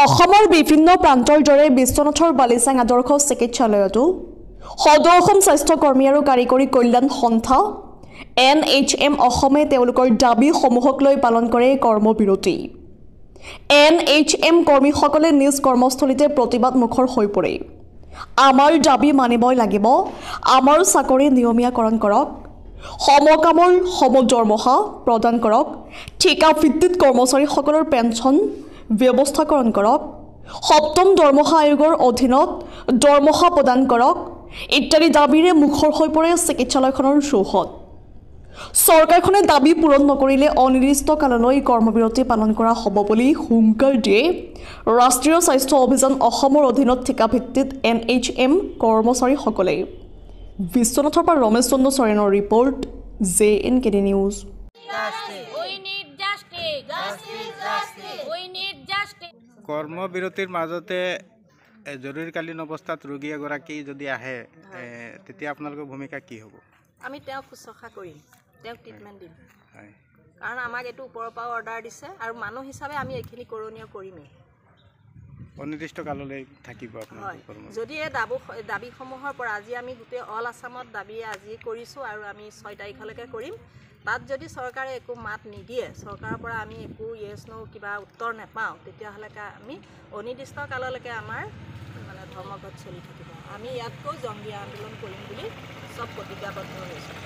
অসমৰ বিভিন্ন প্ৰান্তৰ দৰে বিশ্বনাথৰ বালিচাং আদৰ্শ চিকিৎসালয়তো সদৌ অসম স্বাস্থ্য কৰ্মী আৰু কাৰিকৰী কল্যাণ সন্থা NHM অসমে তেওঁলোকৰ দাবীসমূহক লৈ পালন কৰে কৰ্মবিৰতি। NHM কৰ্মীসকলে নিজ কৰ্মস্থলীতে প্ৰতিবাদ মুখৰ হৈ পৰে। আমাৰ দাবী মানিবই লাগিব, আমাৰ চাকৰি নিয়মীয়াকৰণ কৰক, সমকামৰ সমদৰমহা প্ৰদান কৰক, ঠিকা ভিত্তিত কৰ্মচাৰীসকলৰ পেঞ্চন ব্যৱস্থাকৰণ কৰক, সপ্তম দৰমহা আয়োগৰ অধীনত দৰমহা প্ৰদান কৰক ইত্যাদি দাবীৰে মুখৰ হৈ পৰে চিকিৎসালয়খনৰ চৌহদ। চৰকাৰখনে দাবী পূৰণ নকৰিলে অনিৰ্দিষ্ট কাললৈ কৰ্মবিৰতি পালন কৰা হ'ব বুলি হুংকাৰ দিয়ে ৰাষ্ট্ৰীয় স্বাস্থ্য অভিযান অসমৰ অধীনত ঠিকাভিত্তিত NHM কৰ্মচাৰীসকলে। বিশ্বনাথৰ পৰা ৰমেশ চন্দ্ৰ চৰেণৰ ৰিপৰ্ট, JNKD নিউজ। কৰ্মবিৰতিৰ মাজতে জৰুৰীকালীন অৱস্থাত ৰোগী এগৰাকী যদি আহে তেতিয়া আপোনালোকৰ ভূমিকা কি হ'ব? আমি তেওঁক শুশ্ৰূষা কৰিম, তেওঁক ট্ৰিটমেণ্ট দিম, কাৰণ আমাক এইটো ওপৰৰ পৰা অৰ্ডাৰ দিছে আৰু মানুহ হিচাপে আমি এইখিনি কৰণীয় কৰিমেই। অনিৰ্দিষ্ট কাললৈ থাকিব আপোনালোকৰ? যদি এই দাবীসমূহৰ পৰা আজি আমি গোটেই অল আছামত দাবী আজি কৰিছোঁ আৰু আমি 6 তাৰিখলৈকে কৰিম। তাত যদি চৰকাৰে একো মাত নিদিয়ে, চৰকাৰৰ পৰা আমি একো য়েছ ন' কিবা উত্তৰ নাপাওঁ, তেতিয়াহ'লে আমি অনিৰ্দিষ্ট কাললৈকে আমাৰ ধৰ্মঘট চলি থাকিব। আমি ইয়াতকৈ জংগী আন্দোলন কৰিম বুলি চব প্ৰতিজ্ঞাবদ্ধ হৈছোঁ।